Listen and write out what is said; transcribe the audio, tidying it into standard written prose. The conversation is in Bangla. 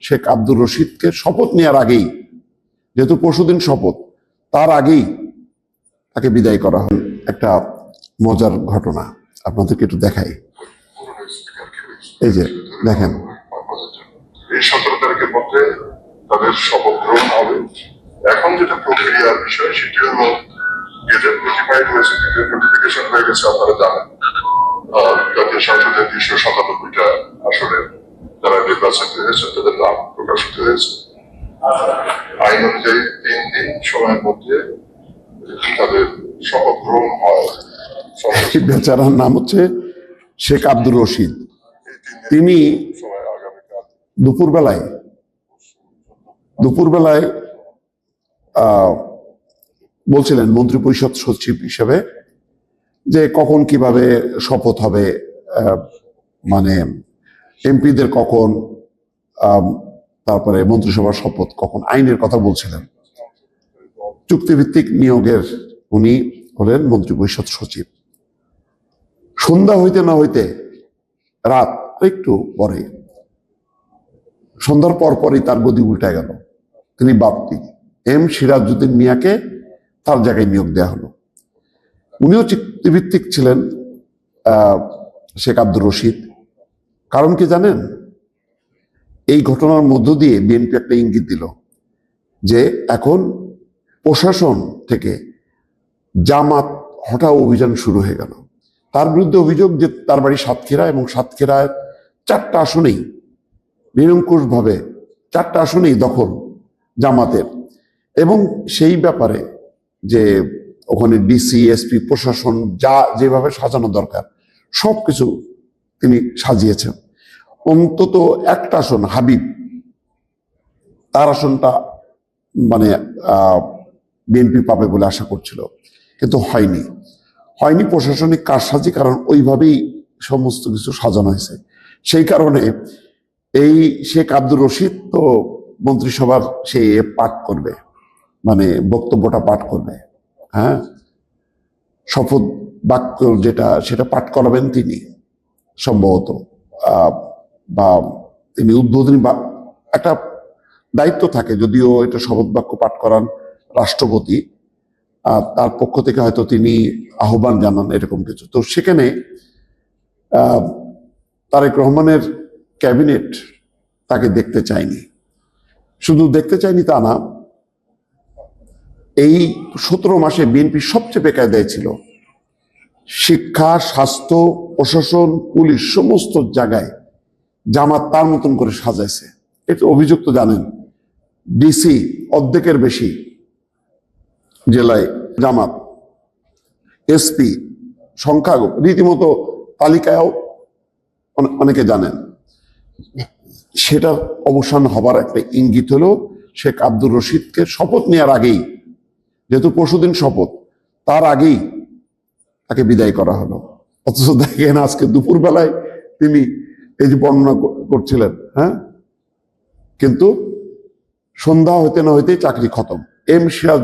শেখ আব্দুর রশিদকে শপথ নেওয়ার আগেই, যেহেতু পরশুদিন শপথ, তার আগেই তাকে বিদায় করা হল। একটা মজার ঘটনা আপনাদেরকে একটু দেখাই। এই যে দেখেন, এই 17 তারিখের মধ্যে তাদের শপথ গ্রহণ হবে। এখন যেটা প্রক্রিয়ার বিষয় সেটি হলো গেজেট নোটিফাইড হয়েছে, গেজেট নোটিফিকেশন হয়ে গেছে, আপনারা জানেন। জাতীয় সংসদের 297টা আসলে যারা নির্বাচিত হয়েছে তাদের নাম প্রকাশিত হয়েছে। আইন অনুযায়ী 3 দিন সময়ের মধ্যে তাদের শপথ গ্রহণ হয়। বেচারার নাম হচ্ছে শেখ আব্দুর রশিদ। তিনি দুপুরবেলায় বলছিলেন মন্ত্রী পরিষদ সচিব হিসেবে যে কখন কিভাবে শপথ হবে, মানে এমপিদের কখন, তারপরে মন্ত্রিসভার শপথ কখন, আইনের কথা বলছিলেন। চুক্তিভিত্তিক নিয়োগের উনি হলেন মন্ত্রী পরিষদ সচিব। সন্ধ্যা হইতে না হইতে রাত একটু পরে, সন্ধ্যার পরই তার গদি উল্টে গেল। তিনি বাপ্তি এম সিরাজউদ্দিন মিয়াকে তার জায়গায় নিয়োগ দেওয়া হলো। উনিও চুক্তিভিত্তিক ছিলেন শেখ আব্দুর রশিদ। কারণ কি জানেন? এই ঘটনার মধ্য দিয়ে বিএনপি একটা ইঙ্গিত দিল যে এখন প্রশাসন থেকে জামাত হঠাৎ অভিযান শুরু হয়ে গেল। তার বিরুদ্ধে অভিযোগ যে তার বাড়ি সাতক্ষীরা, এবং সাতক্ষীরায় 4টা আসনেই নিরঙ্কুশভাবে 4টা আসনেই দখল জামাতের। এবং সেই ব্যাপারে যে ওখানে ডিসি, এসপি, প্রশাসন যা যেভাবে সাজানো দরকার সবকিছু তিনি সাজিয়েছেন। অন্তত একটা আসন হাবিব, তার আসনটা মানে বিএনপি পাবে বলে আশা করছিল, কিন্তু হয়নি প্রশাসনিক কারসাজি, কারণ ওইভাবেই সমস্ত কিছু সাজানো হয়েছে। সেই কারণে এই শেখ আব্দুর রশিদ তো মন্ত্রিসভার সে পাঠ করবে, মানে বক্তব্যটা পাঠ করবে, হ্যাঁ, শপথ বাক্য যেটা সেটা পাঠ করাবেন তিনি সম্ভবত, বা তিনি উদ্বোধনী বা একটা দায়িত্ব থাকে, যদিও এটা শপথ বাক্য পাঠ করান রাষ্ট্রপতি, তার পক্ষ থেকে হয়তো তিনি আহ্বান জানান, এরকম কিছু। তো সেখানে তারেক রহমানের ক্যাবিনেট তাকে দেখতে চায়নি। শুধু দেখতে চায়নি তা না, এই 17 মাসে বিএনপি সবচেয়ে বেকায়দায় ছিল। শিক্ষা, স্বাস্থ্য, প্রশাসন, পুলিশ, সমস্ত জায়গায় জামাত তার মতন করে সাজাইছে। এটা অভিযোগ তো জানেন, ডিসি অর্ধেকের বেশি জেলায় জামাত, এসপি সংখ্যা রীতিমতো তালিকায়ও অনেকে জানেন। সেটার অবসান হবার একটা ইঙ্গিত হলো শেখ আব্দুর রশিদকে শপথ নেওয়ার আগেই, যেহেতু পরশুদিন শপথ, তার আগেই তাকে বিদায় করা হলো। অথচ দেখেন আজকে দুপুরবেলায় তিনি এই যে বর্ণনা করছিলেন, হ্যাঁ, কিন্তু সন্ধ্যা হইতে না হইতেই চাকরি খতম। এম সিরাজ